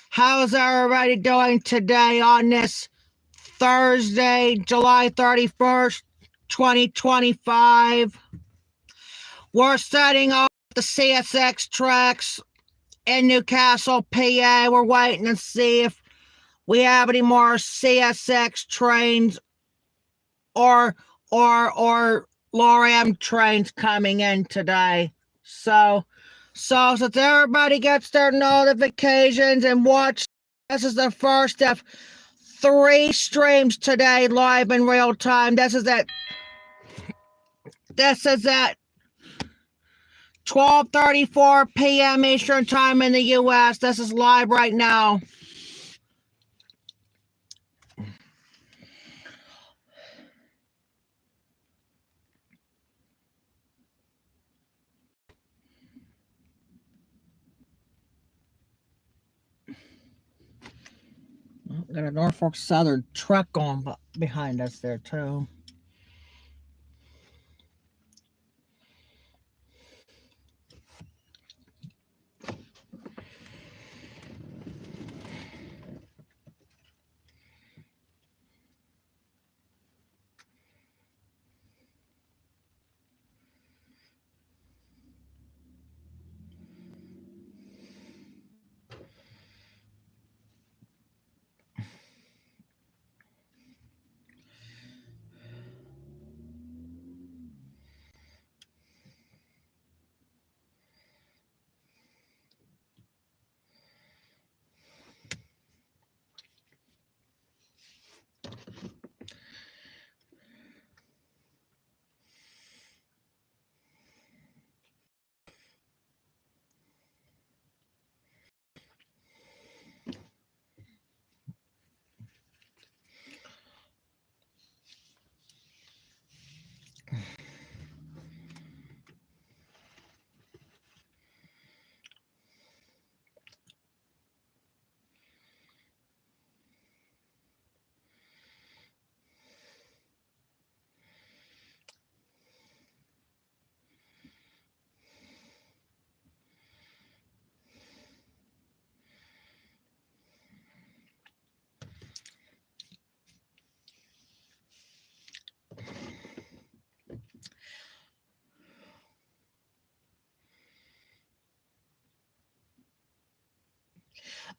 How's everybody doing today on this Thursday, July 31st, 2025? We're setting up the CSX tracks in Newcastle, PA. We're waiting to see if we have any more CSX trains or Loriam trains coming in today. So since everybody gets their notifications and watch, this is the first of 3 streams today live in real time. This is at 12:34 p.m. Eastern Time in the U.S. This is live right now. Got a Norfolk Southern truck going behind us there too.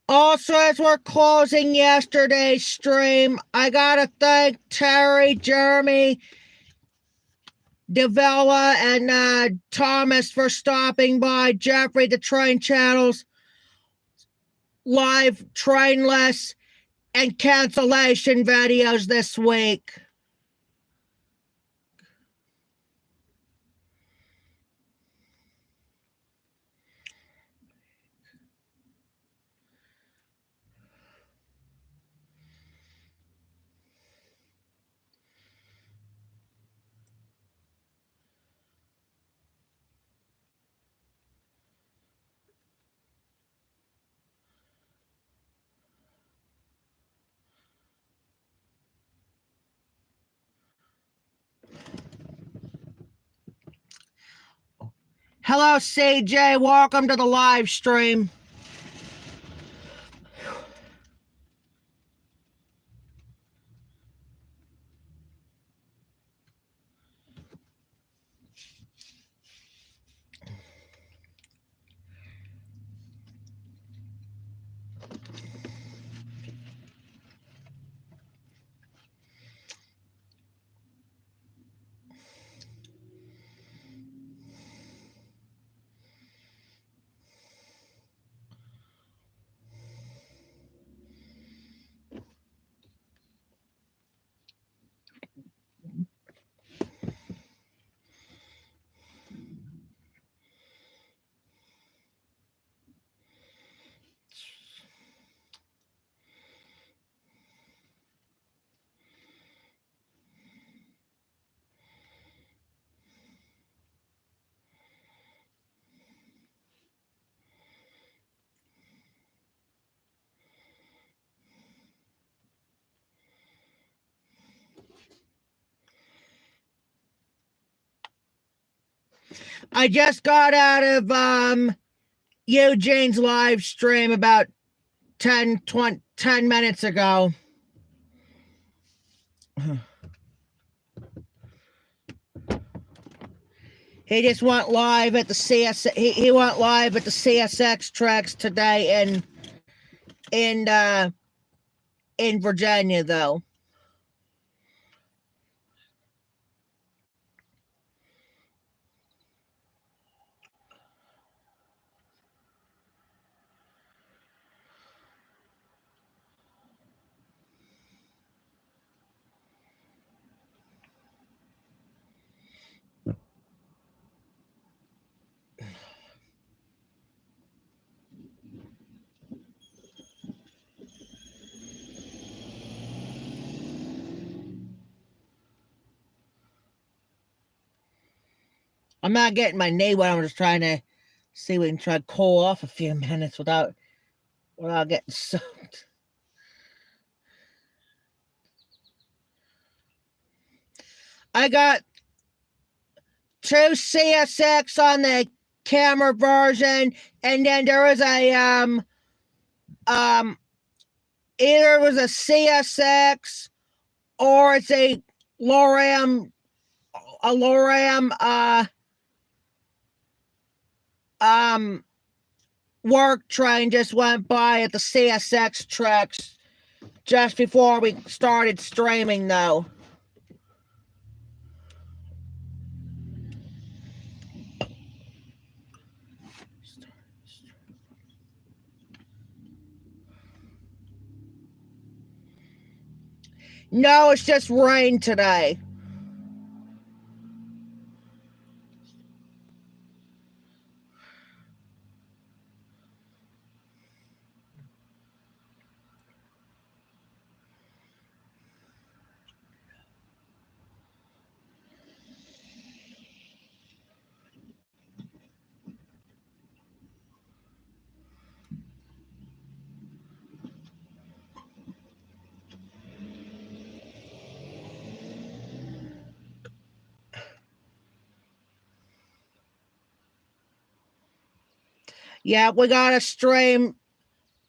Also, as we're closing yesterday's stream, I gotta thank Terry, Jeremy, Devella, and Thomas for stopping by. Jeffrey, the Train Channel's live trainless and cancellation videos this week. Hello, CJ. Welcome to the live stream. I just got out of Eugene's live stream about 10 minutes ago. He just went live at the he went live at the CSX tracks today in Virginia, though. I'm not getting my knee wet. I'm just trying to see if we can try to cool off a few minutes without getting soaked. I got 2 CSX on the camera version, and then there was a either it was a CSX or it's a Loram work train just went by at the CSX tracks just before we started streaming, though. No, it's just rain today. Yeah, we got to stream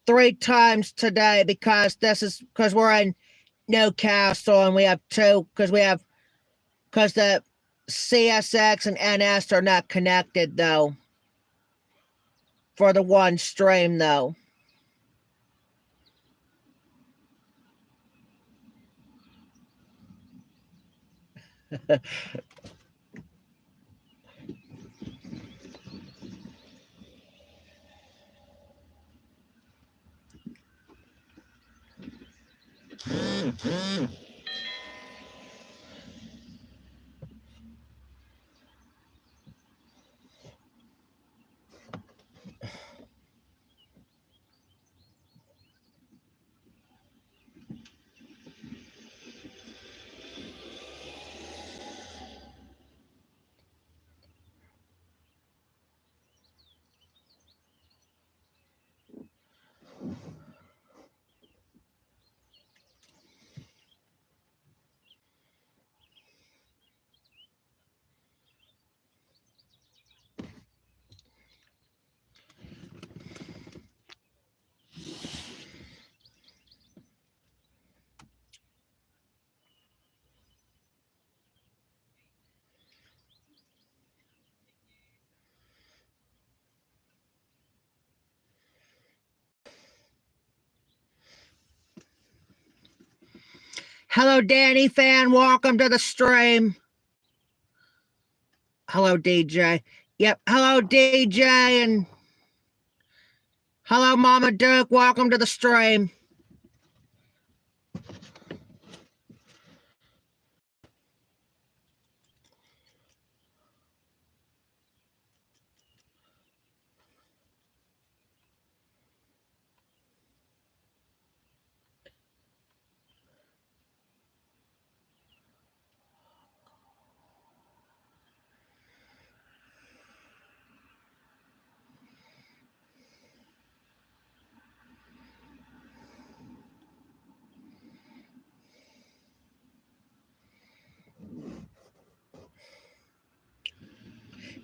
3 times today because we're in Newcastle and we have 2 because the CSX and NS are not connected, though, for the one stream, though. Hello, Danny fan. Welcome to the stream. Hello, DJ. Yep. Hello, DJ. And hello, Mama Duke. Welcome to the stream.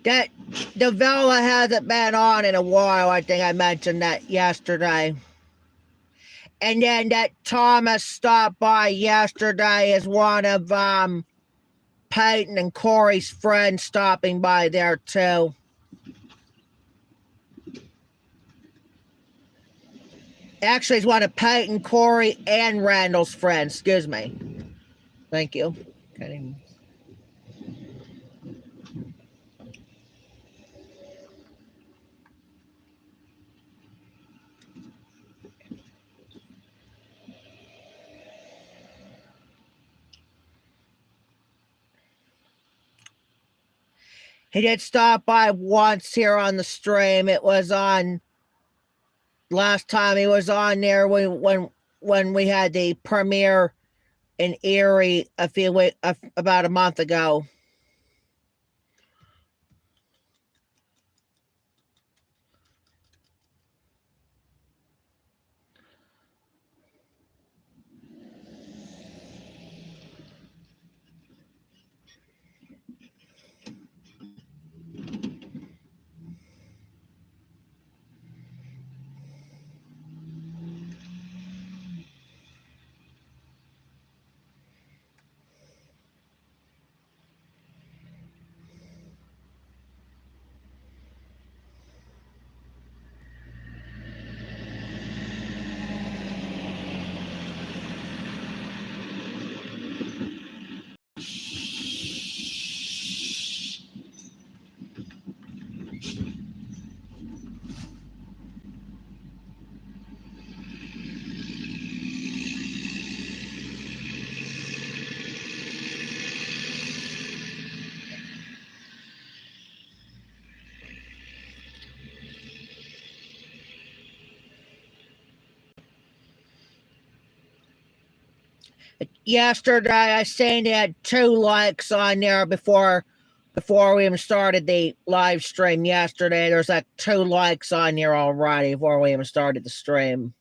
That the Vela hasn't been on in a while. I think I mentioned that yesterday. And then that Thomas stopped by yesterday as one of Peyton and Corey's friends stopping by there too. Actually, it's one of Peyton, Corey, and Randall's friends. Excuse me. Thank you. Okay. He did stop by once here on the stream. It was on last time he was on there when we had the premiere in Erie about a month ago. Yesterday, I seen they had 2 likes on there before we even started the live stream yesterday. There's like 2 likes on there already before we even started the stream.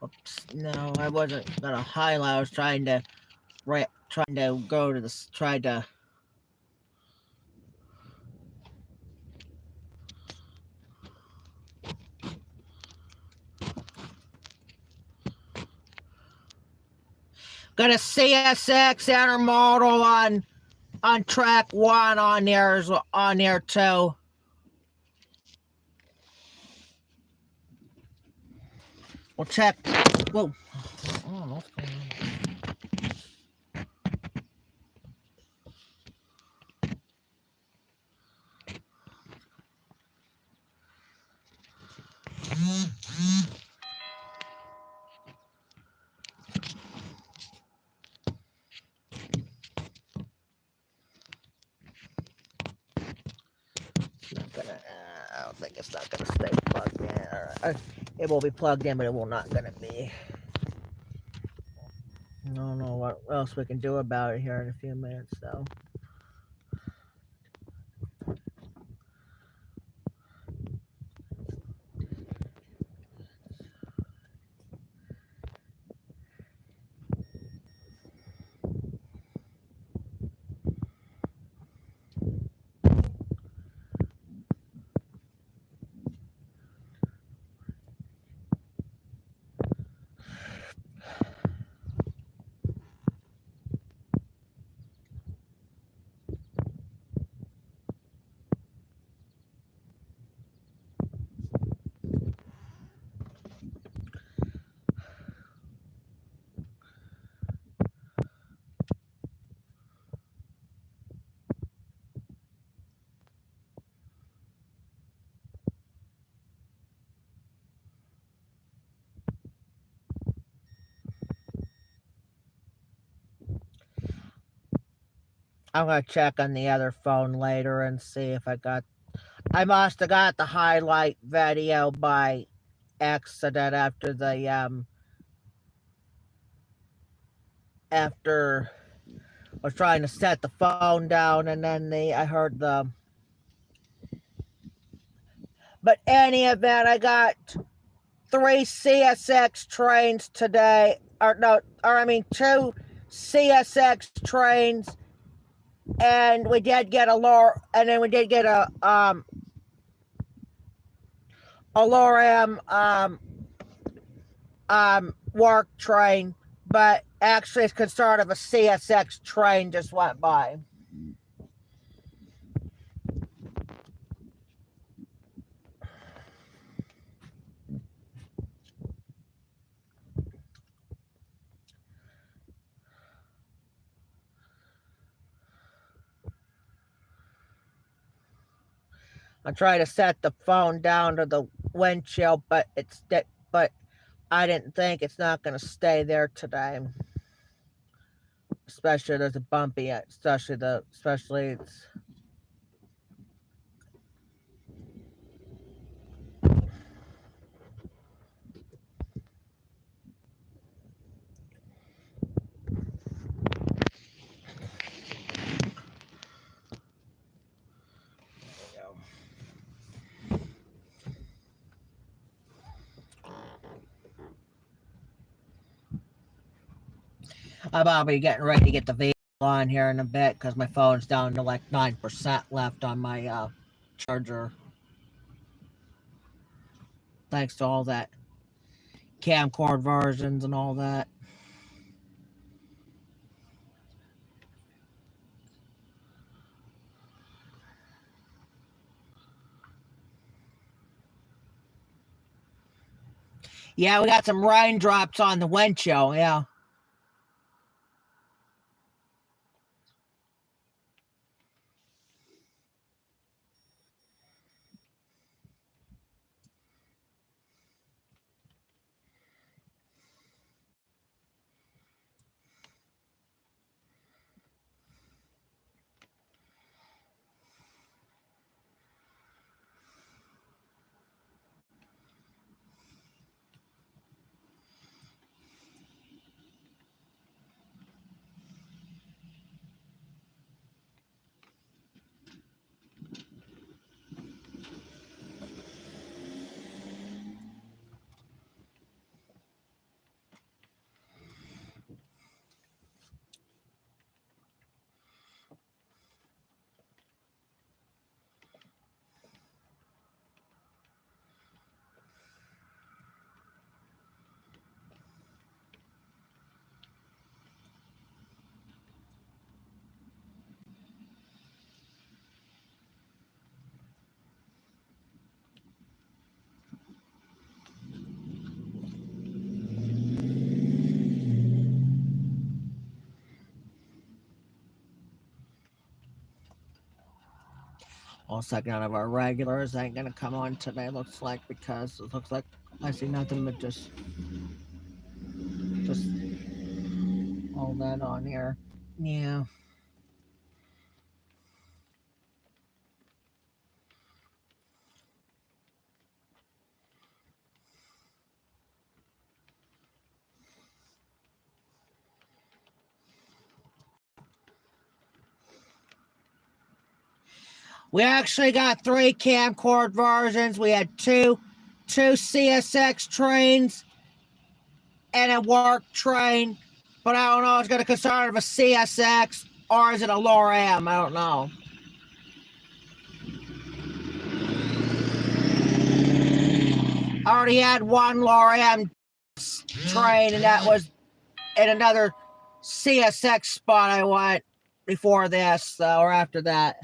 Oops, no, I wasn't gonna highlight. I was trying to go to this. Tried to. Got a CSX intermodal on track 1 on there too. We'll check. Whoa. I don't know what's going on. I don't think it's not gonna stay plugged in. Or, it will be plugged in, but it will not gonna be. I don't know what else we can do about it here in a few minutes, though. I'm gonna check on the other phone later and see if I must have got the highlight video by accident after I was trying to set the phone down, and then I heard the. But any event, I got 3 CSX trains today, two CSX trains, and we did get a Lorem work train, but actually it's concerned of a CSX train just went by. I'm trying to set the phone down to the windshield, but I didn't think it's not going to stay there today. Especially there's a bumpy, especially it's. I'll be getting ready to get the vehicle on here in a bit because my phone's down to like 9% left on my charger. Thanks to all that camcord versions and all that. Yeah, we got some raindrops on the windshield, yeah. Also, none of our regulars ain't gonna come on today, looks like, because it looks like I see nothing but just all that on here. Yeah. We actually got 3 camcord versions. We had two CSX trains and a work train. But I don't know if it's going to concern of a CSX or is it a LORAM? I don't know. I already had one LORAM train, and that was in another CSX spot I went before this, or after that.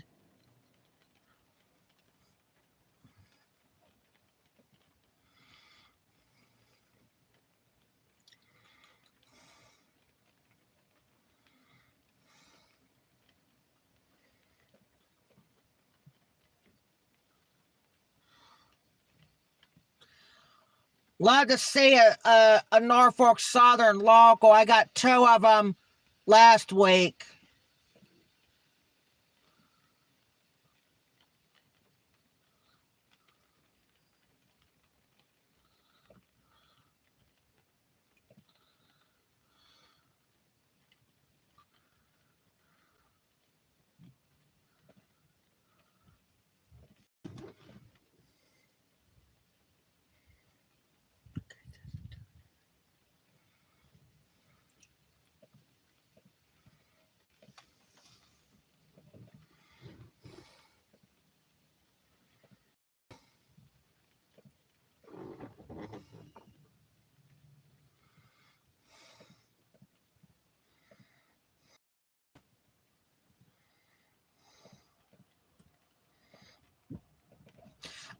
Love to see a Norfolk Southern local. I got 2 of them last week.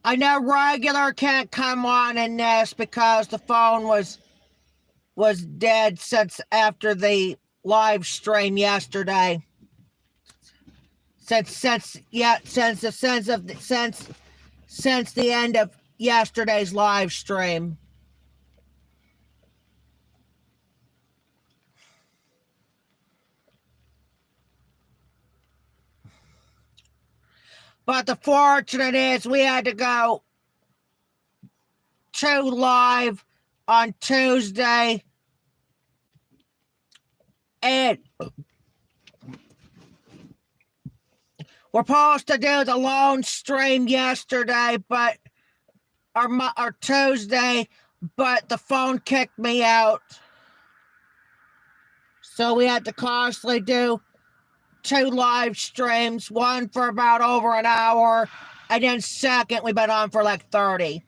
I know regular can't come on in this because the phone was dead since after the live stream yesterday. Since the end of yesterday's live stream. But the fortunate is we had to go to live on Tuesday, and we're supposed to do the lone stream yesterday, but or Tuesday, but the phone kicked me out. So we had to constantly do 2 live streams, one for about over an hour, and then second we've been on for like 30.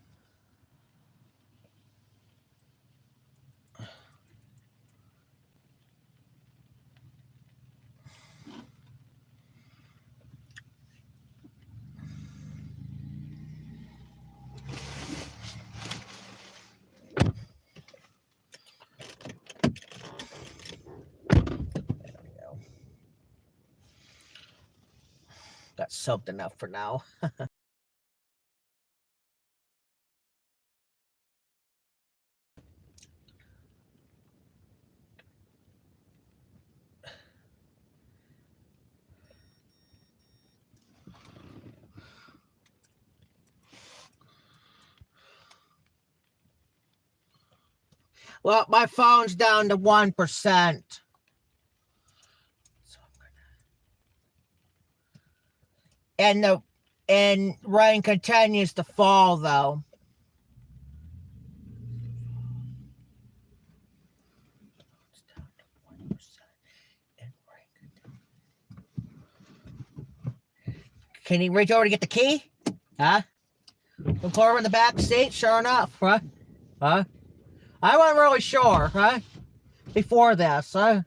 Got soaked enough for now. Well, my phone's down to 1%. And rain continues to fall though. Can he reach over to get the key? Huh? Look over in the back seat, sure enough, huh? Huh? I wasn't really sure, huh? Before this, huh?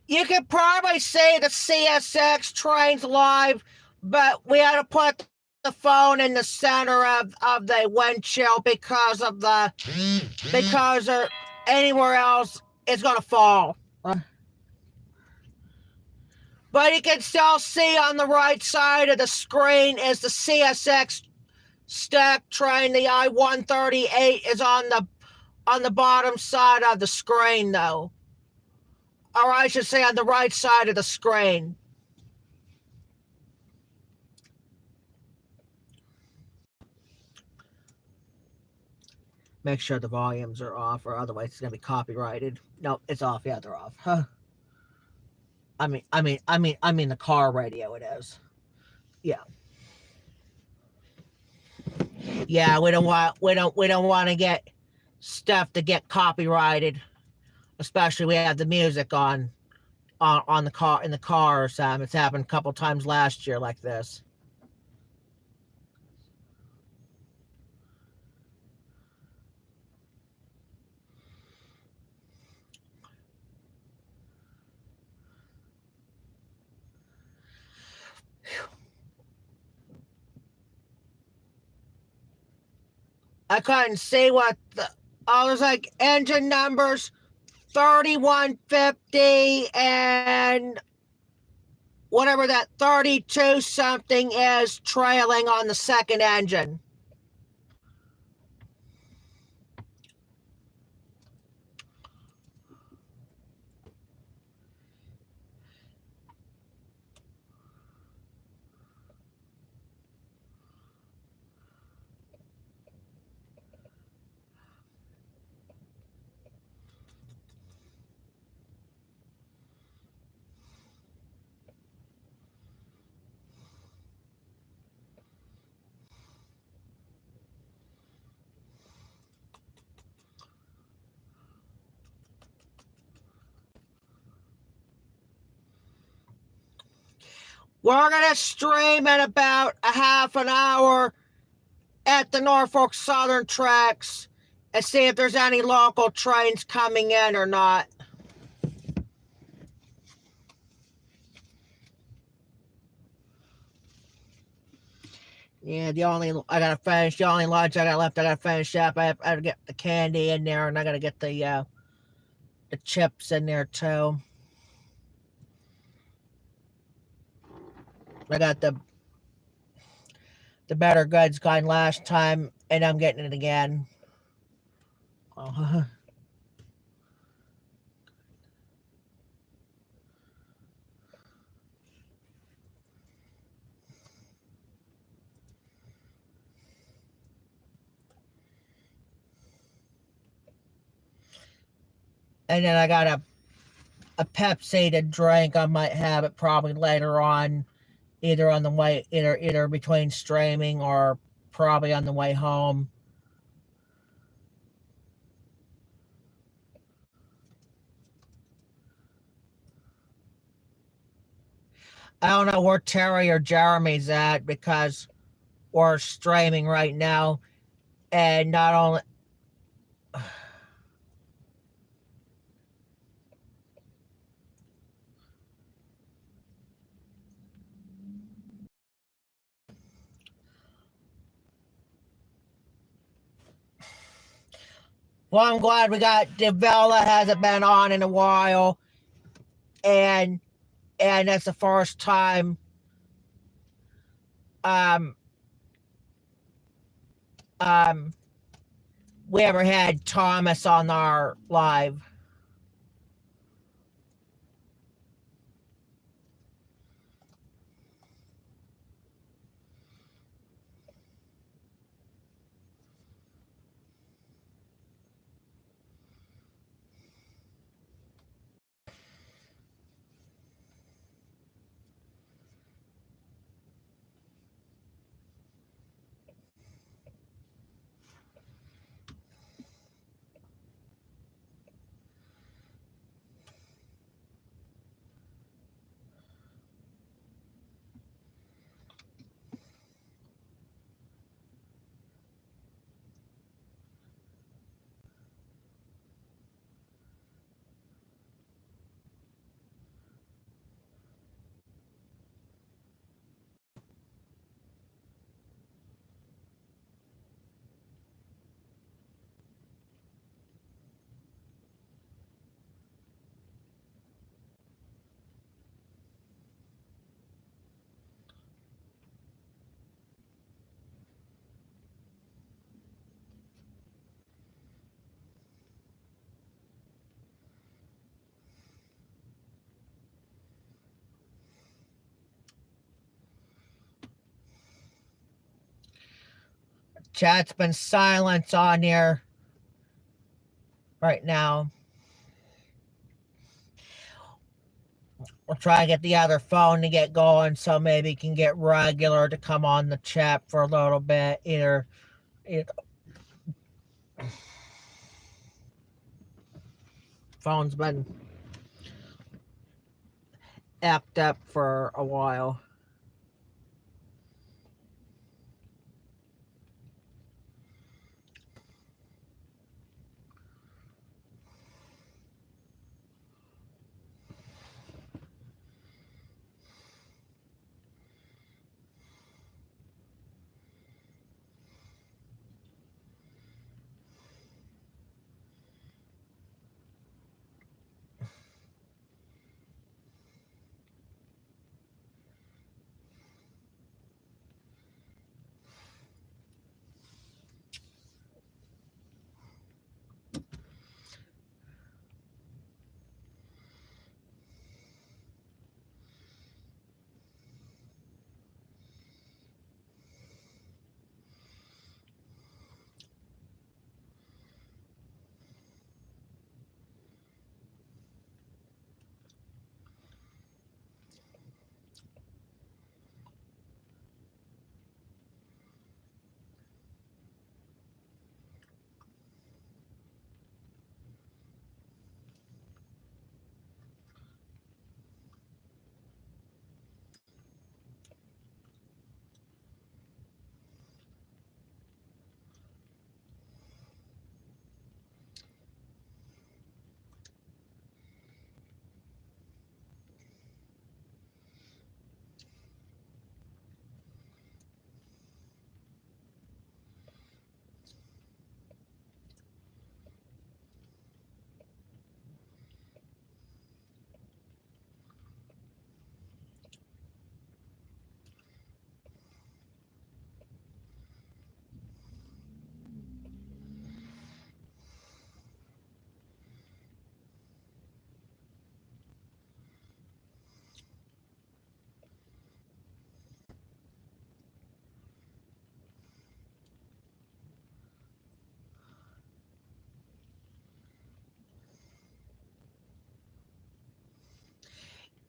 You could probably see the CSX trains live, but we had to put the phone in the center of the windshield because anywhere else it's gonna fall. But you can still see on the right side of the screen is the CSX stack train. The I-138 is on the bottom side of the screen, though. Or I should say on the right side of the screen. Make sure the volumes are off, or otherwise it's gonna be copyrighted. No, it's off. Yeah, they're off. Huh. I mean the car radio. It is. Yeah. Yeah, we don't want to get stuff to get copyrighted, especially we have the music on the car in the car or something. It's happened a couple times last year like this. I couldn't see what I was like engine numbers 3150 and whatever that 32 something is trailing on the second engine. We're going to stream in about a half an hour at the Norfolk Southern tracks and see if there's any local trains coming in or not. Yeah, I gotta finish the only lunch I got left. I gotta finish up. I have to get the candy in there, and I gotta get the chips in there too. I got the better goods kind last time, and I'm getting it again. And then I got a Pepsi to drink. I might have it probably later on, either on the way, either between streaming or probably on the way home. I don't know where Terry or Jeremy's at because we're streaming right now, and not only. Well, I'm glad we got Devella. Hasn't been on in a while, and that's the first time um we ever had Thomas on our live. Chat's been silent on here right now. We'll try to get the other phone to get going so maybe we can get regular to come on the chat for a little bit. Either phone's been act up for a while.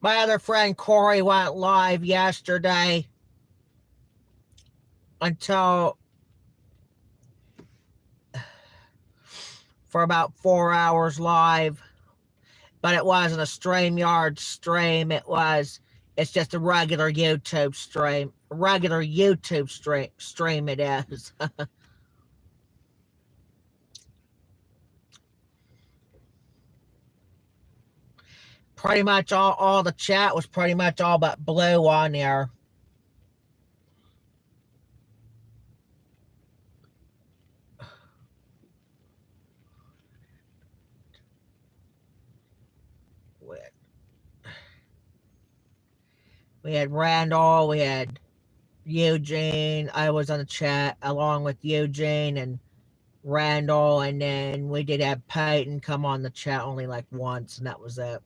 My other friend Corey went live yesterday until for about 4 hours live, but it wasn't a StreamYard stream. It's just a regular YouTube stream. Regular YouTube stream it is. Pretty much all the chat was pretty much all but blue on there. We had Randall, we had Eugene. I was on the chat along with Eugene and Randall, and then we did have Peyton come on the chat only like once, and that was it.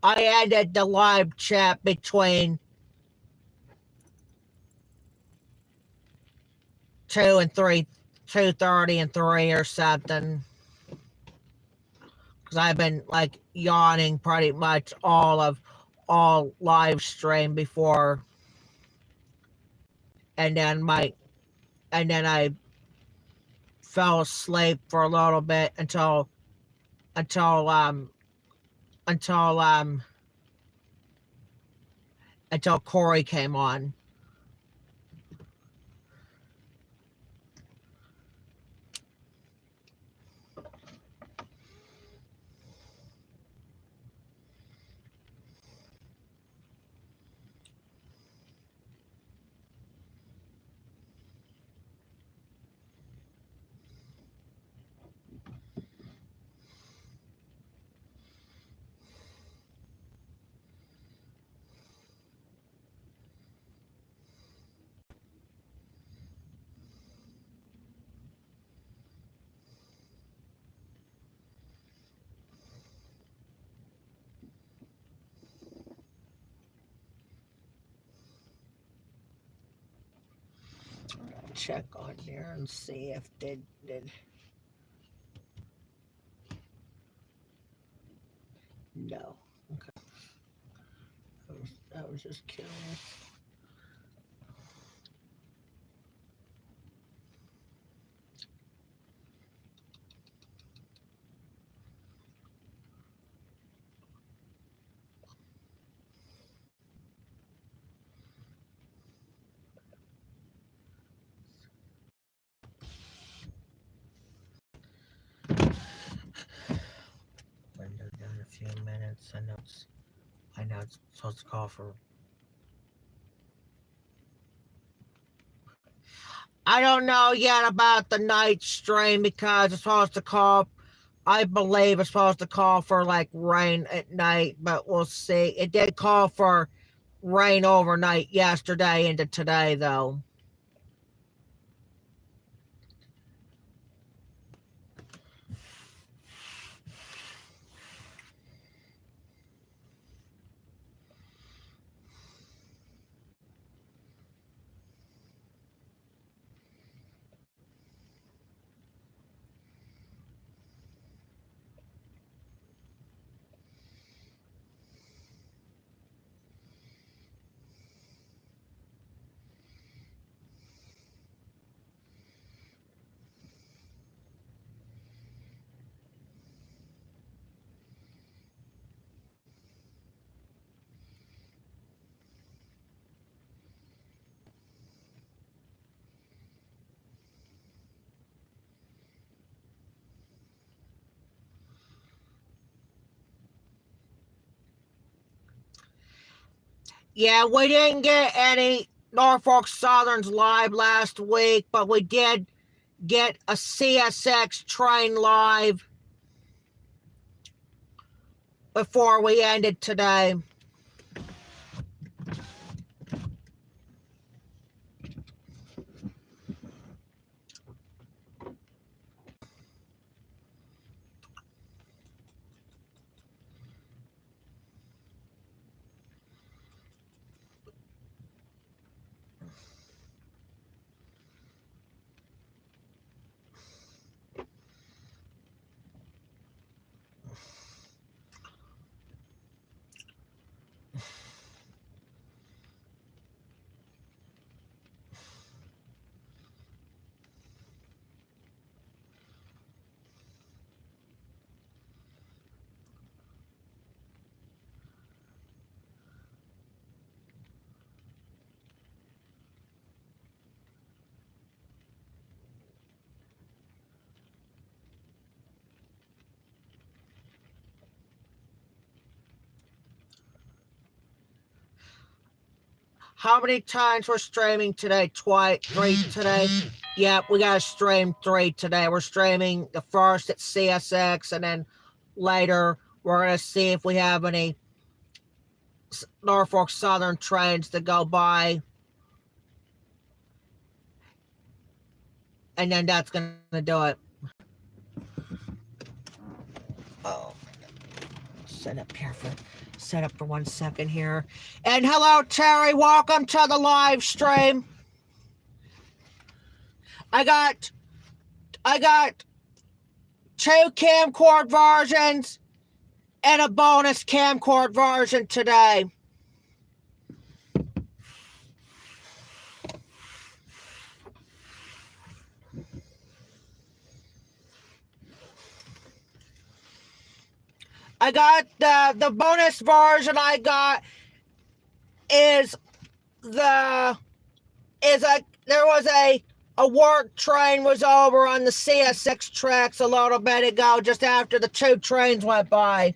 I ended the live chat between 2 and 3, 2:30 and 3 or something. Because I've been like yawning pretty much all live stream before, and then I fell asleep for a little bit until until Corey came on. check on there and see if they did. No. Okay. I was just curious. Window down a few minutes. I know it's supposed to call for. I don't know yet about the night stream because it's supposed to call. I believe it's supposed to call for like rain at night, but we'll see. It did call for rain overnight yesterday into today, though. Yeah, we didn't get any Norfolk Southerns live last week, but we did get a CSX train live before we ended today. How many times we're streaming today? Three today? Yep, we gotta stream 3 today. We're streaming the first at CSX, and then later we're gonna see if we have any Norfolk Southern trains to go by. And then that's gonna do it. Oh, set up for 1 second here. And hello, Terry. Welcome to the live stream. I got 2 camcord versions and a bonus camcord version today. I got the bonus version I got is there was a work train was over on the CSX tracks a little bit ago, just after the 2 trains went by.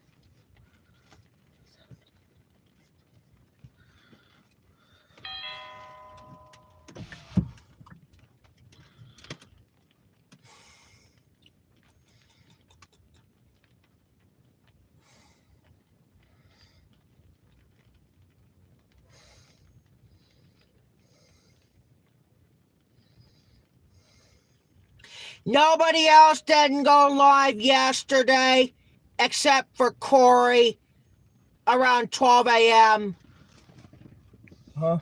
Nobody else didn't go live yesterday except for Corey around 12 a.m. Huh?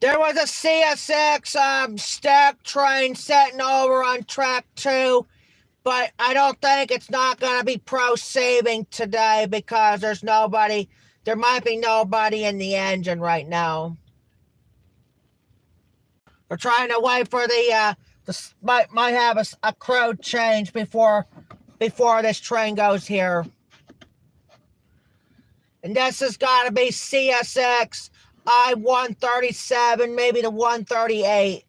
There was a CSX stack train sitting over on track 2, but I don't think it's not going to be proceeding today because there's nobody. There might be nobody in the engine right now. We're trying to wait for the might have a crew change before this train goes here. And this has got to be CSX I-137, maybe the 138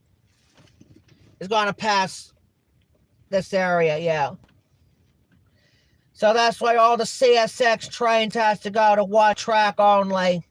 is going to pass this area, yeah. So that's why all the CSX trains has to go to one track only.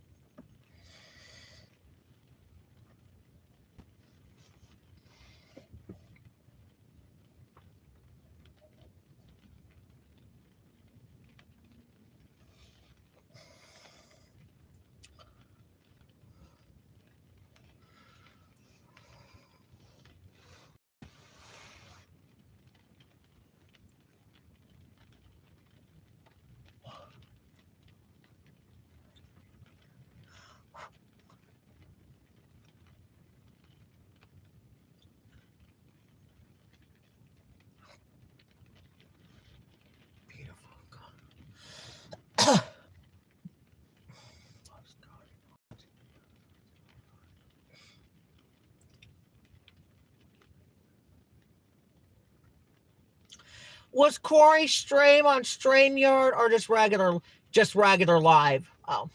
Was Corey stream on StreamYard or just regular live? Oh.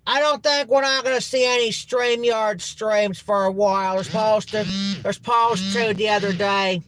I don't think we're not going to see any StreamYard streams for a while. They're supposed to the other day.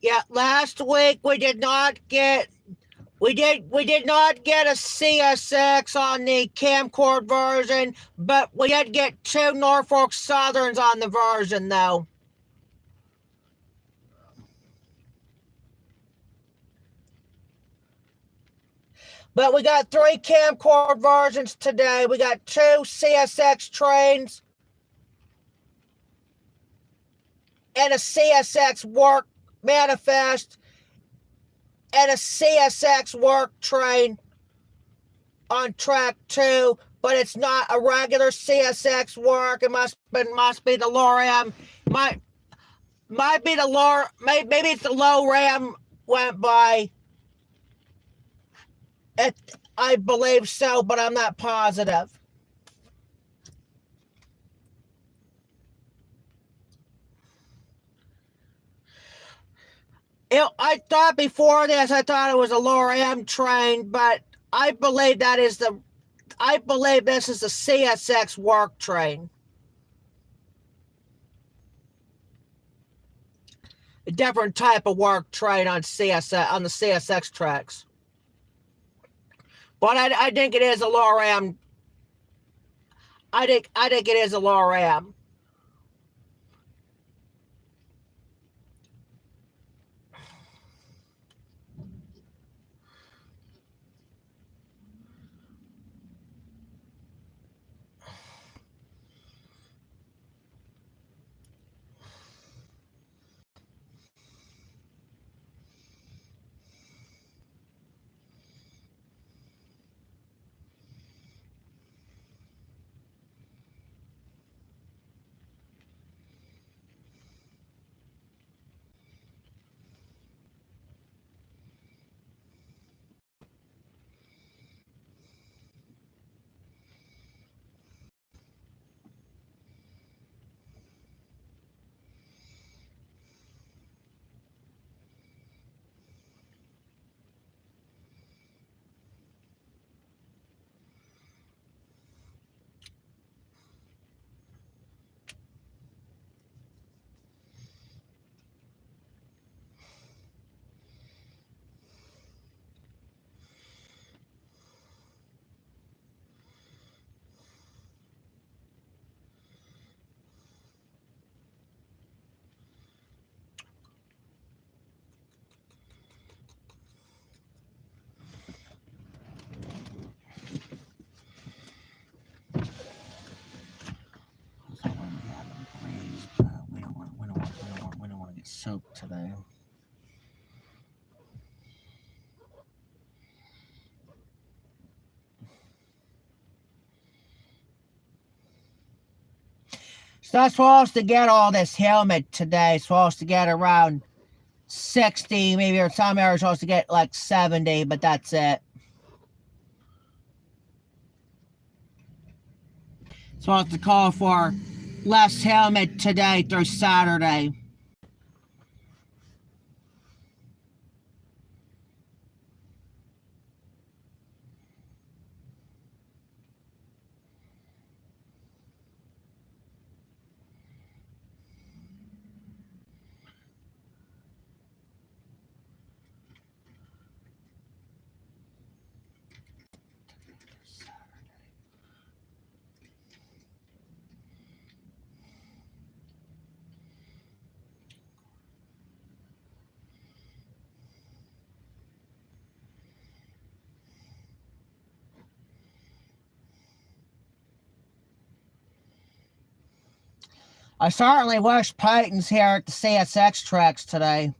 Yeah, last week we did not get we did not get a CSX on the camcord version, but we did get 2 Norfolk Southerns on the version though. But we got 3 camcord versions today. We got 2 CSX trains and a CSX work manifest and a CSX work train on track 2, but it's not a regular CSX work. It must be the low ram. Might be the low. Maybe it's the low ram went by. I believe so, but I'm not positive. I thought before this, I thought it was a lower M train, but I believe this is the CSX work train. A different type of work train on the CSX tracks. But I think it is a lower M. I think it is a lower M. We don't want to get soaked today. So I'm supposed to get all this helmet today. Supposed to get around 60, maybe, or some areas supposed to get like 70, but that's it. Supposed to call for less helmet today through Saturday. I certainly wish Peyton's here at the CSX tracks today,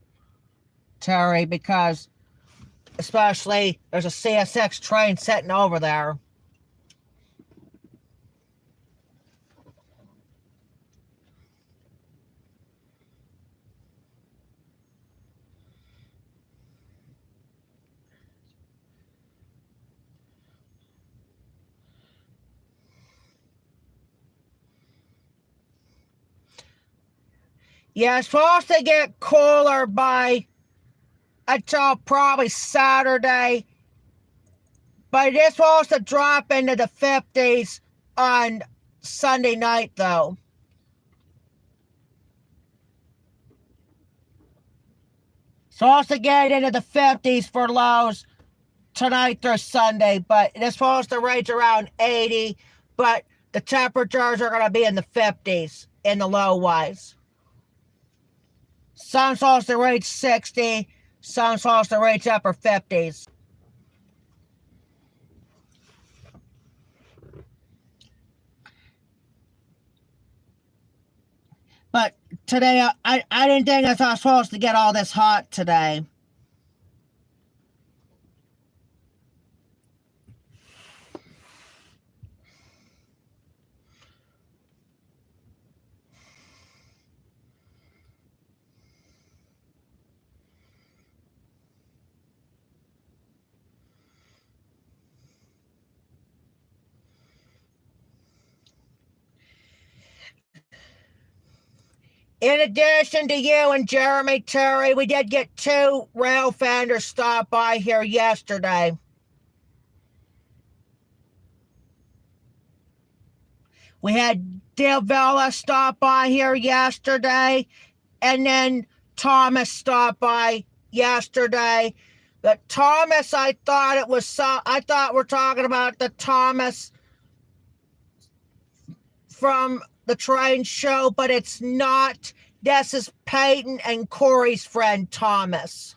Terry, because especially there's a CSX train sitting over there. Yeah, it's supposed to get cooler by until probably Saturday, but it's supposed to drop into the 50s on Sunday night, though. Supposed to get into the 50s for lows tonight through Sunday, but it's supposed to range around 80, but the temperatures are going to be in the 50s in the low wise. Some supposed to reach 60, some supposed to reach upper 50s. But today, I didn't think I was supposed to get all this hot today. In addition to you and Jeremy Terry, we did get 2 rail fenders stop by here yesterday. We had Villa stop by here yesterday, and then Thomas stopped by yesterday. But Thomas, I thought we're talking about the Thomas from the train show, but it's not. This is Peyton and Corey's friend, Thomas.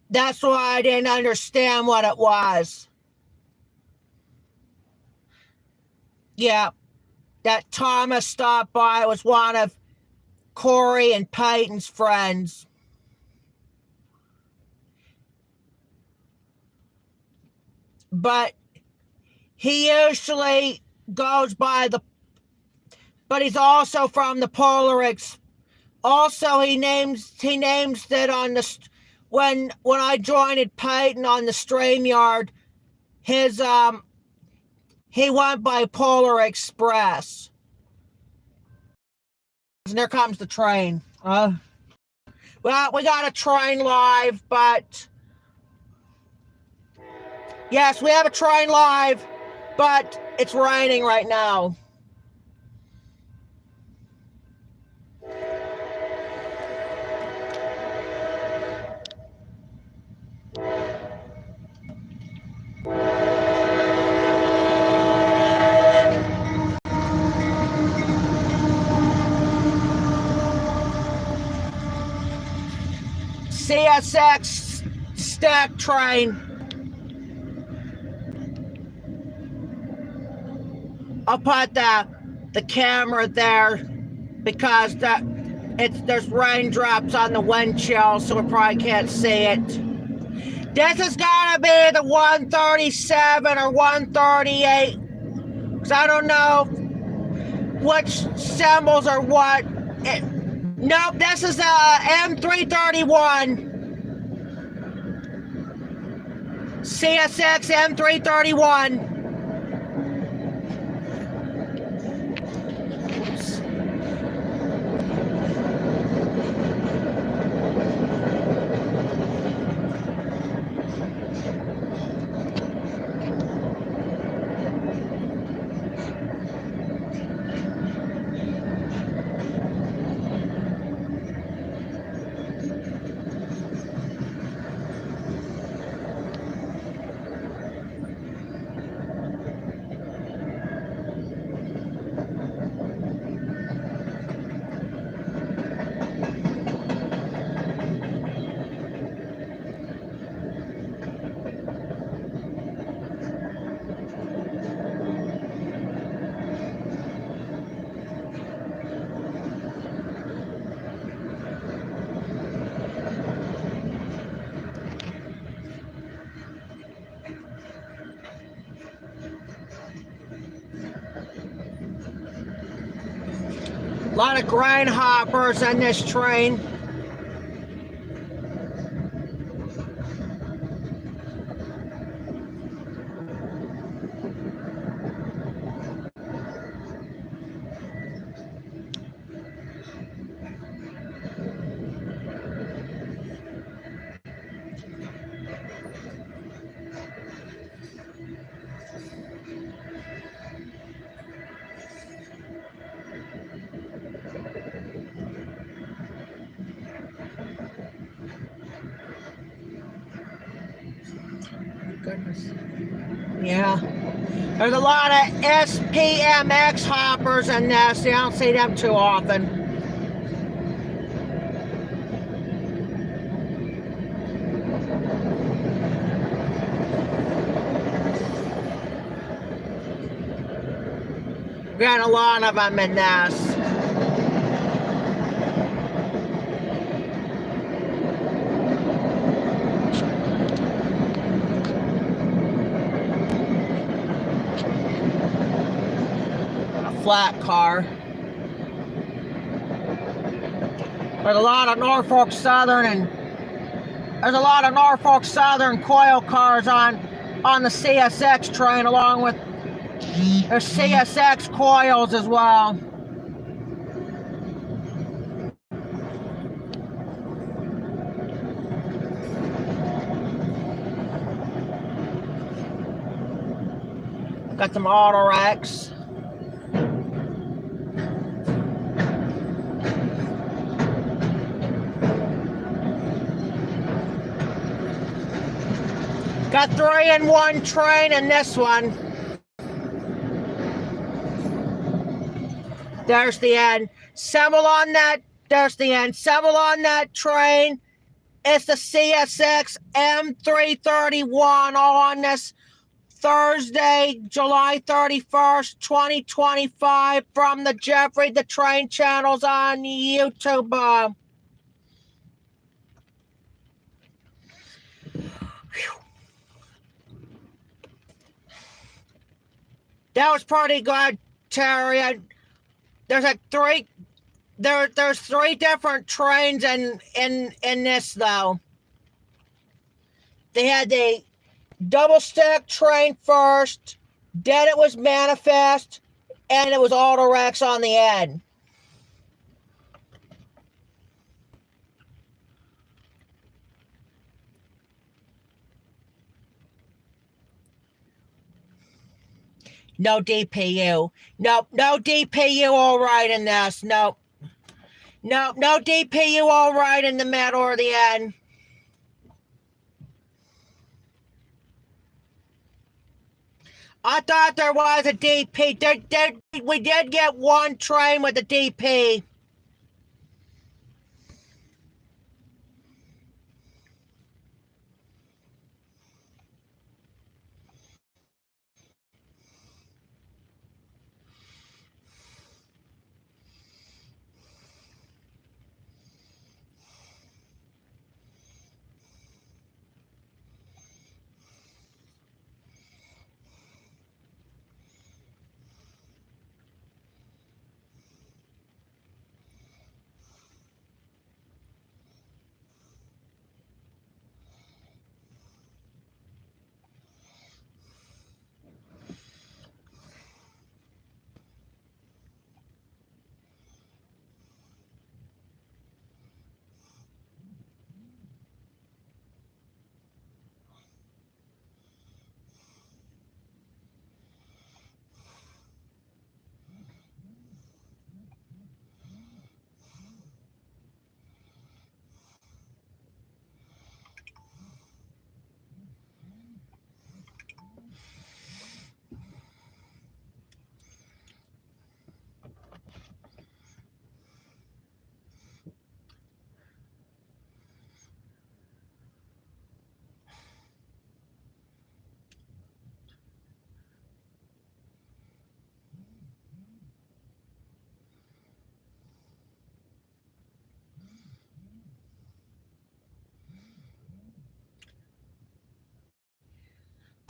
That's why I didn't understand what it was. Yeah, that Thomas stopped by was one of Corey and Peyton's friends. But he usually goes by but he's also from the Polar Express. Also, he names it on the, when I joined Peyton on the StreamYard, he went by Polar Express. And there comes the train. Well, we got a train live, but yes, we have a train live, but it's raining right now. CSX stack train. I'll put the camera there because there's raindrops on the windshield, so we probably can't see it. This is gonna be the 137 or 138, because I don't know which symbols are what. Nope, this is M331. CSX M331. A lot of grain hoppers on this train. Goodness. Yeah. There's a lot of SPMX hoppers in this. You don't see them too often. Got a lot of them in this. A flat car. There's a lot of Norfolk Southern and there's a lot of Norfolk Southern coil cars on the CSX train, along with there's CSX coils as well. Got some auto racks. Got 3-in-1 train in this one. There's the end. Assemble on that. There's the end. Assemble on that train. It's the CSX M331 on this Thursday, July 31st, 2025, from the Jeffrey the Train channels on YouTube. That was pretty good, Terry. There's like there's 3 different trains in this though. They had the double stack train first, then it was manifest, and it was auto racks on the end. No DPU. Nope, no DPU all right in this. Nope. Nope, no DPU all right in the middle or the end. I thought there was a DP. We did get one train with a DP.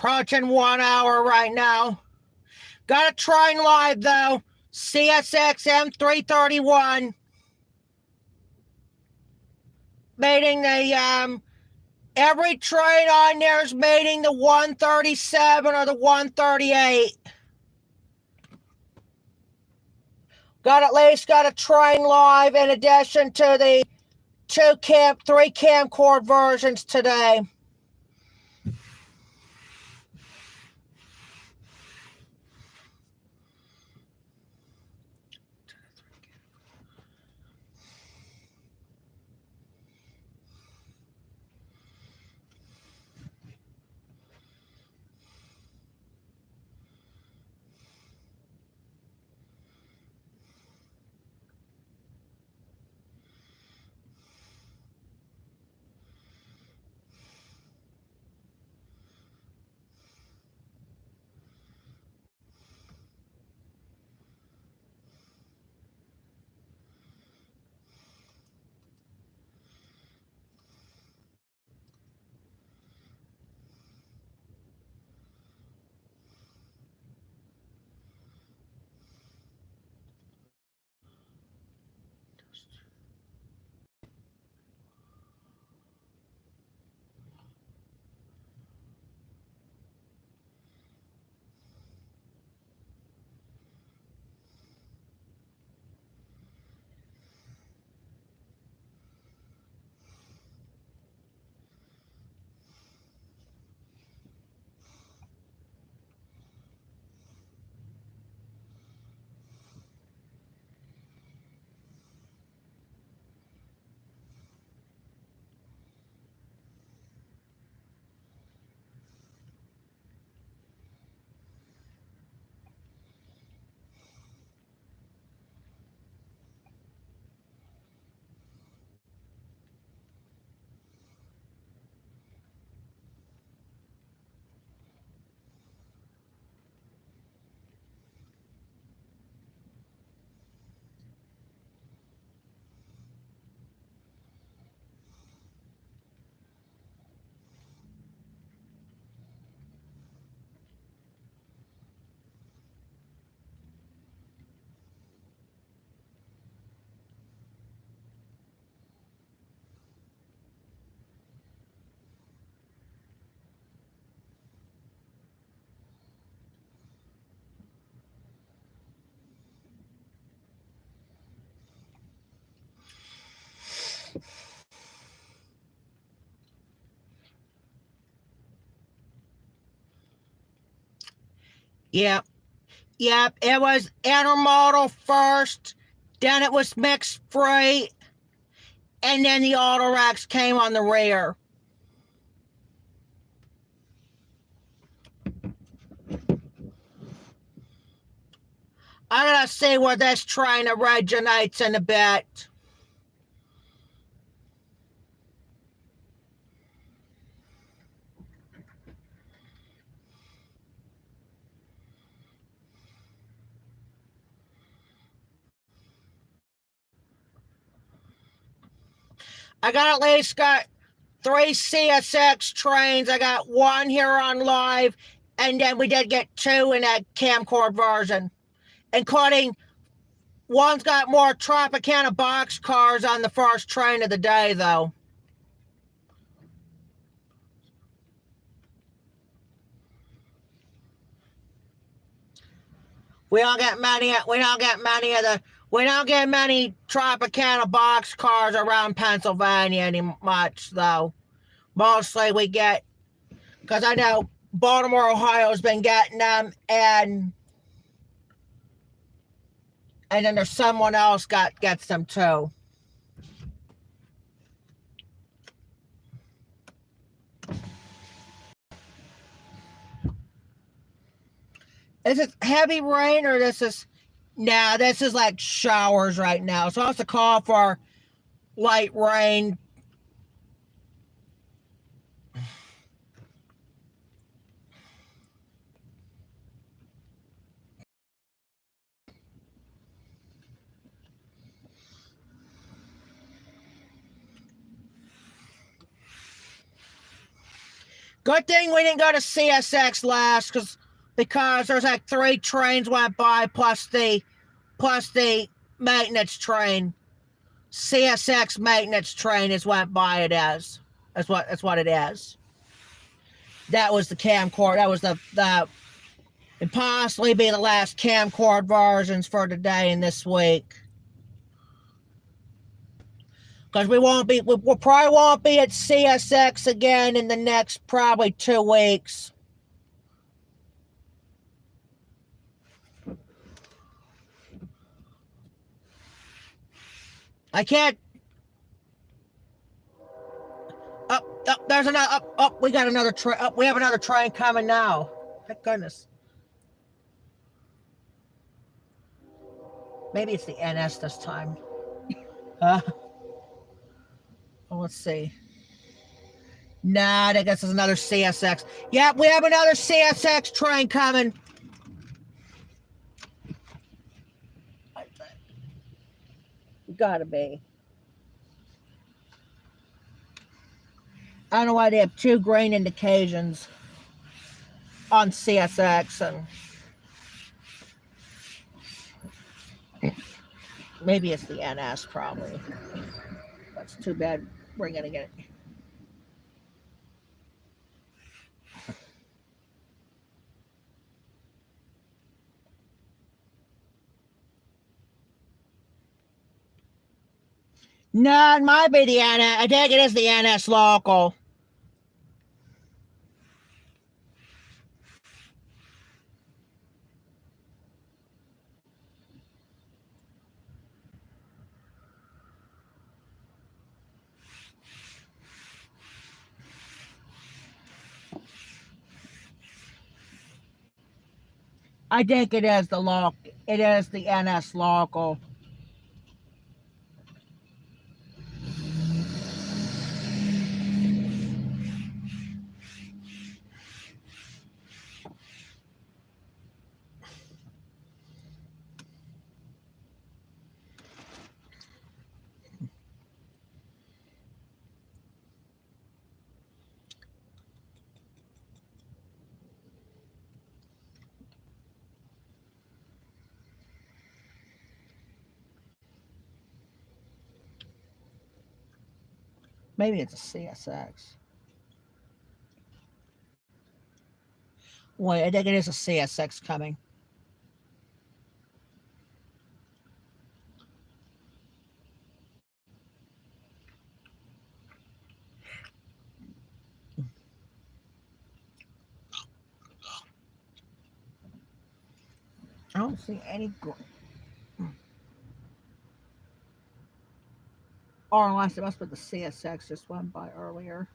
Approaching 1 hour right now. Got a train live though. CSX M331. Mating the every train on there is mating the 137 or the 138. At least got a train live in addition to the 3 camcord versions today. Yep. Yep. It was intermodal first, then it was mixed freight, and then the auto racks came on the rear. I'm gonna see where this train originates in a bit. I got 3 CSX trains. I got 1 here on live, and then we did get 2 in that camcorder version, including one's got more Tropicana box cars on the first train of the day, though. We don't get many. We don't get many of the. We don't get many Tropicana box cars around Pennsylvania any much, though. Mostly we get, because I know Baltimore, Ohio's been getting them, and then there's someone else gets them too. Is it heavy rain or this is? Nah, this is like showers right now. So I have to call for light rain. Good thing we didn't go to CSX last, because there's like 3 trains went by plus the maintenance train. CSX maintenance train is went by it as. That's what it is. That was the camcorder. That was the and possibly be the last camcorder versions for today and this week. Because we probably won't be at CSX again in the next probably 2 weeks. I can't. Up, there's another. Up, we got another train. Up, we have another train coming now. Thank goodness. Maybe it's the NS this time. Well, let's see. Nah, I guess it's another CSX. Yeah, we have another CSX train coming. Gotta be. I don't know why they have 2 green indications on CSX, and maybe it's the NS, probably. That's too bad. We're gonna get it. No, it might be the NS. I think it is the NS local. I think it is It is the NS local. Maybe it's a CSX. Wait, I think it is a CSX coming. don't see any. Or unless it must be the CSX just went by earlier.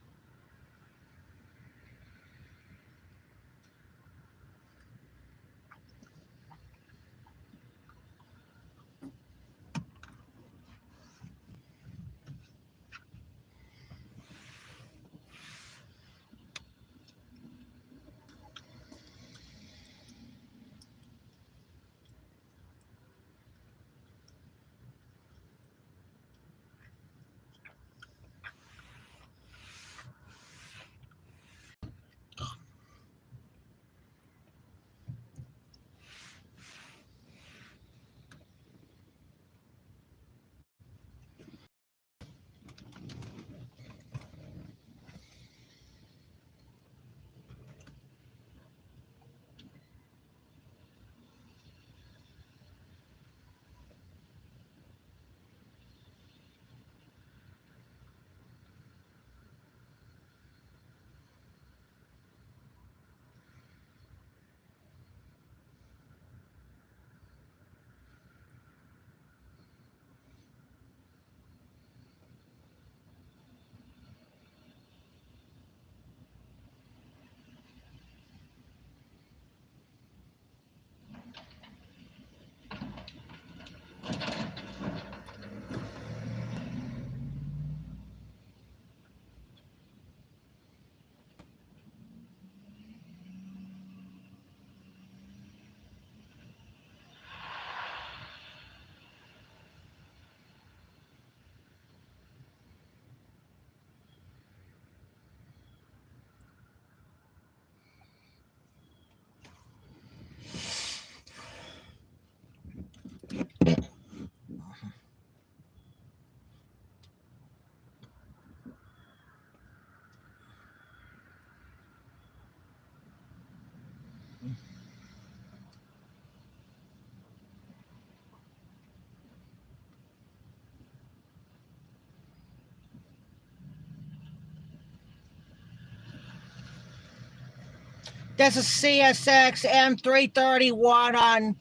That's a CSX M331 on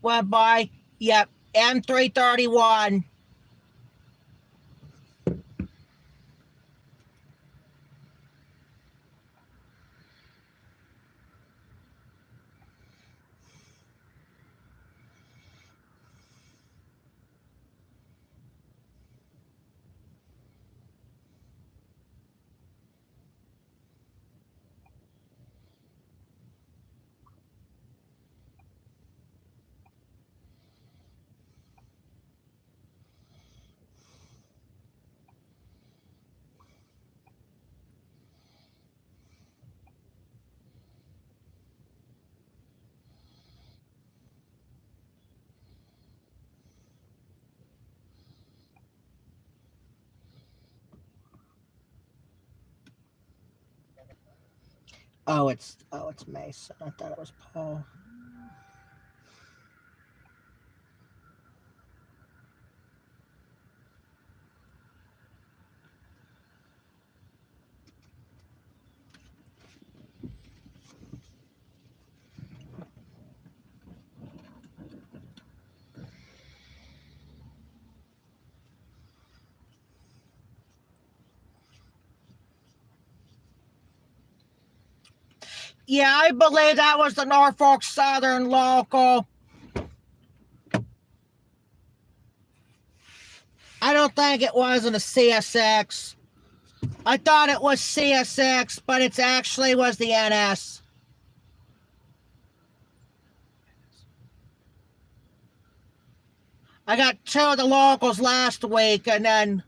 went by. Yep, M331. It's Mason. I thought it was Paul. Yeah, I believe that was the Norfolk Southern local. I don't think it wasn't a CSX. I thought it was CSX, but it actually was the NS. I got two of the locals last week, and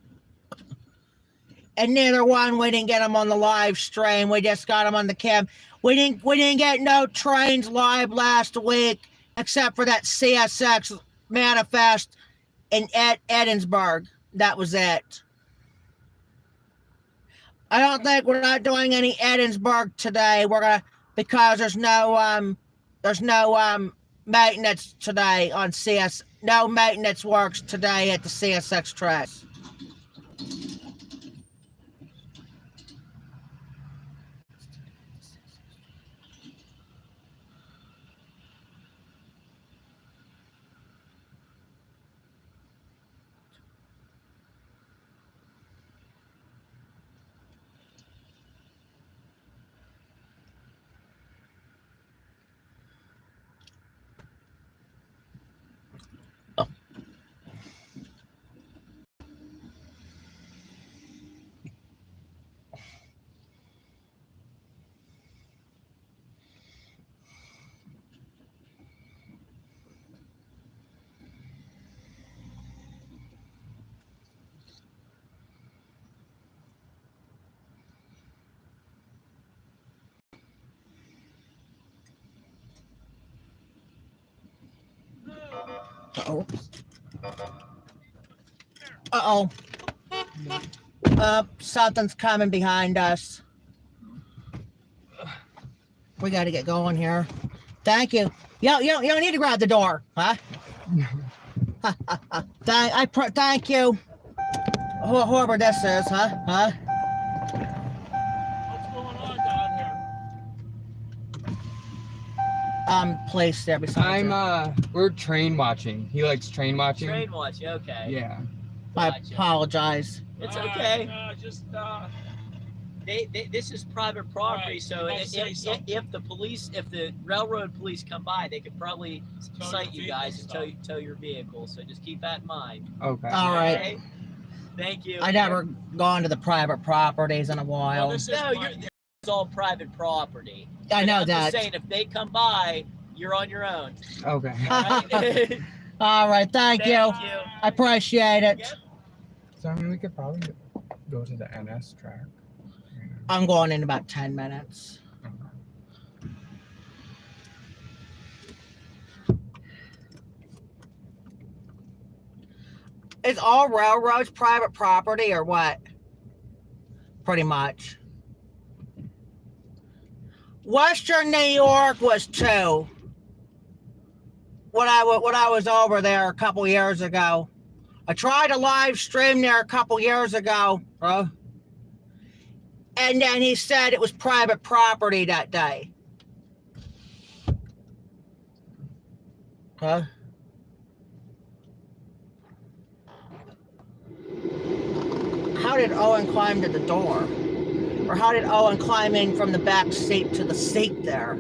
neither one we didn't get them on the live stream. We just got them on the cam. We didn't get no trains live last week except for that CSX manifest in Edinburgh. That was it. I don't think we're not doing any Edinburgh today. We're gonna because there's no maintenance today on CS. No maintenance works today at the CSX tracks. Uh-oh. Uh-oh. Something's coming behind us. We got to get going here. Thank you. You don't need to grab the door, huh? Thank you. Whoever this is, huh? What's going on down here? Place there beside you. We're train watching. He likes train watching. Train watching, okay. Yeah. I Gotcha. apologize. It's okay. Just This is private property, Right, so you say if the railroad police come by, they could probably Tow cite your you vehicle guys and stuff. tow your vehicle. So just keep that in mind. Okay. All right. Okay? Thank you. I never gone to the private properties in a while. Well, this is No, private. it's all private property. I know I'm that. just saying, if they come by, you're on your own. Okay. All right? All right. Thank you. Thank you. I appreciate it. Yep. So I mean, we could probably go to the NS track. I'm going in about 10 minutes. Is all railroads private property or what? Pretty much. Western New York was too. When I was over there a couple years ago. I tried to live stream there a couple years ago, bro. And then he said it was private property that day. Huh? How did Owen climb to the door? Or how did Owen climb in from the back seat to the seat there?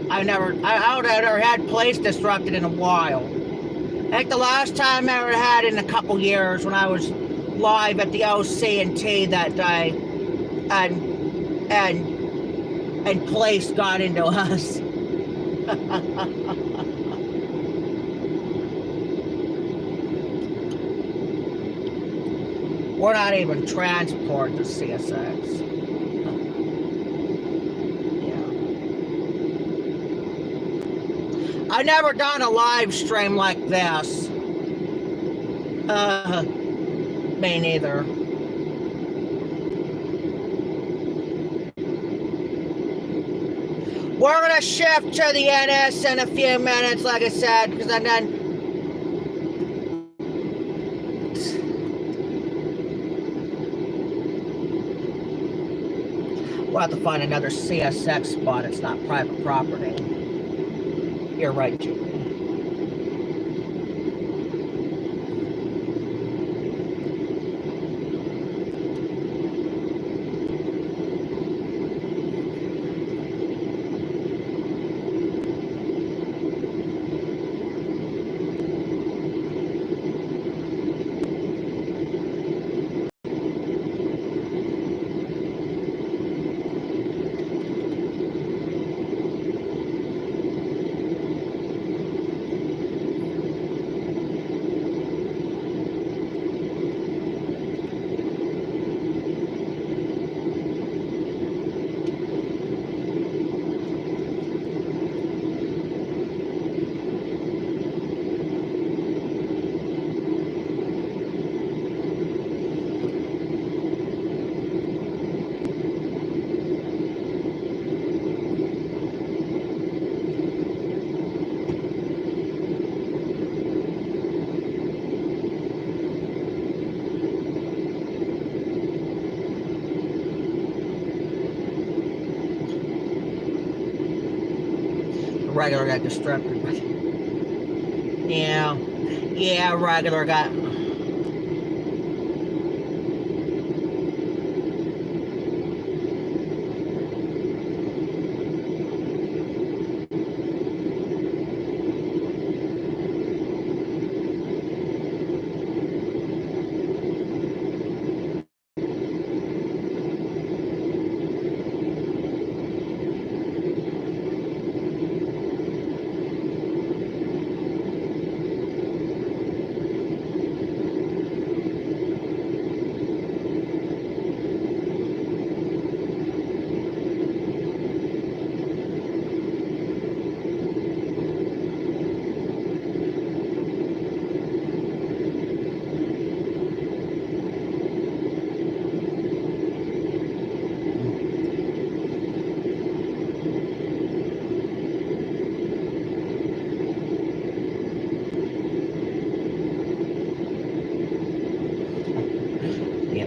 I don't have never had place disrupted in a while. I think the last time I ever had in a couple years when I was live at the OC&T that day, and place got into us. We're not even transport to CSX. I never done a live stream like this. Me neither. We're gonna shift to the NS in a few minutes, like I said, because I'm done. We'll have to find another CSX spot. It's not private property. You're right, Julie. Regular got distracted. Yeah, regular got.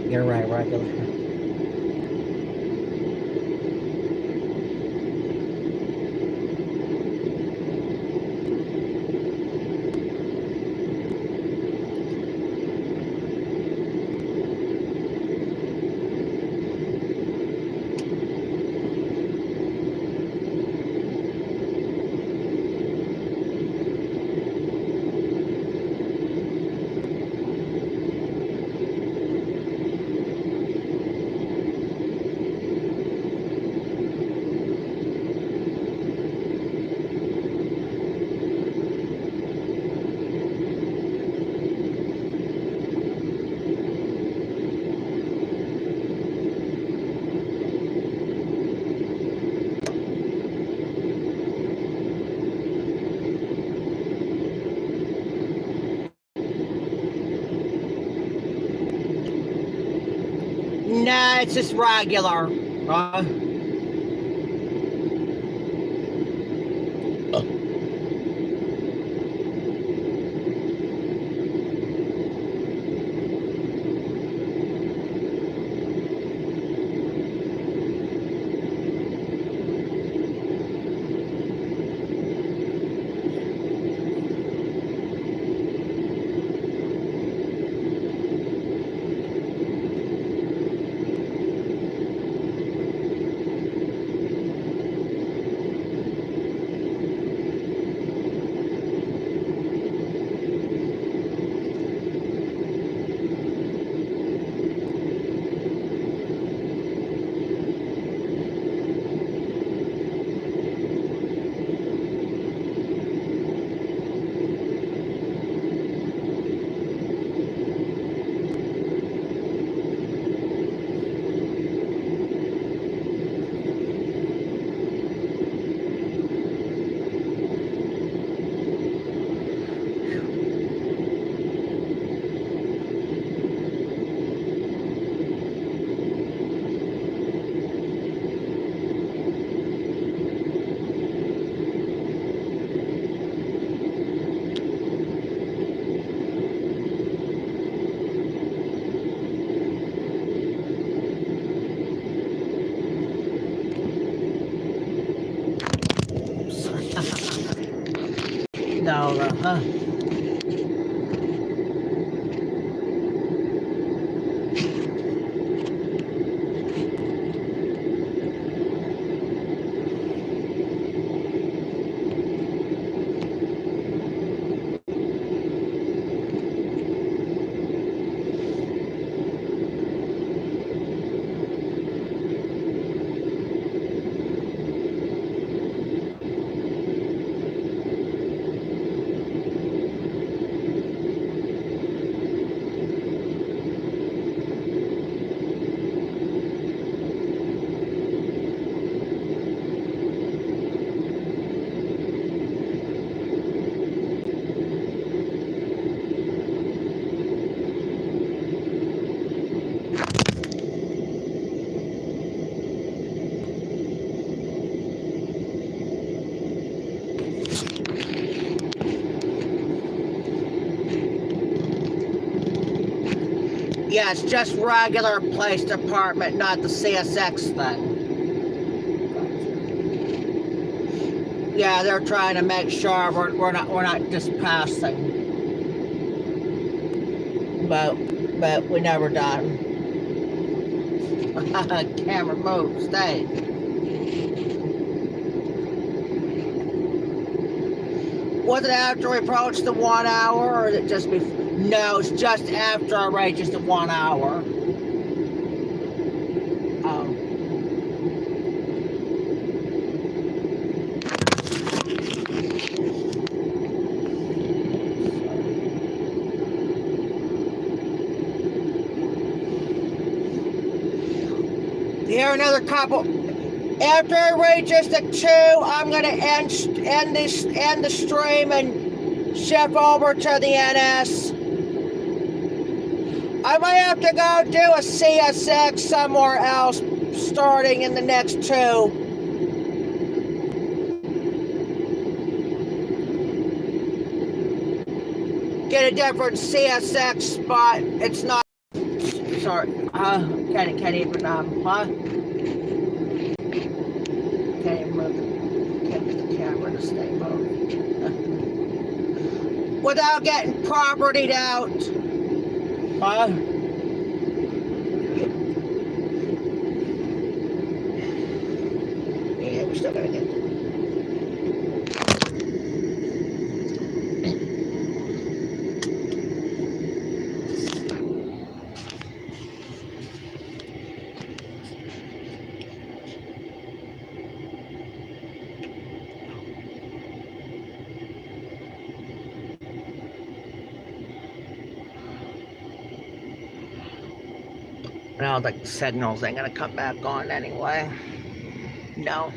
You're right, regular. Nah, it's just regular. No, yeah, it's just regular police department, not the CSX thing. Yeah, they're trying to make sure we're not just passing. But we never done. Camera move, stay. Was it after we approached the 1 hour, or is it just before? No, it's just after I rate, just the 1 hour. Here another couple. After I reaches the 2, I'm gonna end the stream and shift over to the NS. I might have to go do a CSX somewhere else starting in the next 2. Get a different CSX spot. It's not Sorry, can't even, can't even move the camera to stay moved. Without getting propertied out. Yeah, we're still gonna get. Now, like, the signals ain't gonna come back on anyway. No,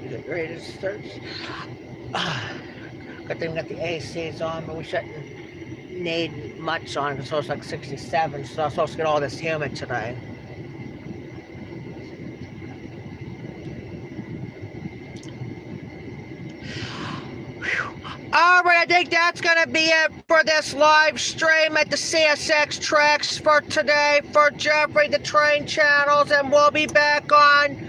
the greatest search. Good thing we got the ACs on, but we shouldn't need much on because it's like 67, so I'm supposed to get all this humid today. Alright, I think that's gonna be it for this live stream at the CSX tracks for today for Jeffrey the Train Channels, and we'll be back on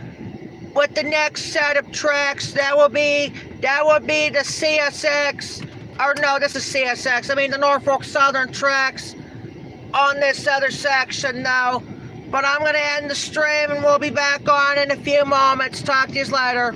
with the next set of tracks. That will be the CSX, or no, this is CSX. I mean the Norfolk Southern tracks on this other section now. But I'm gonna end the stream and we'll be back on in a few moments. Talk to you later.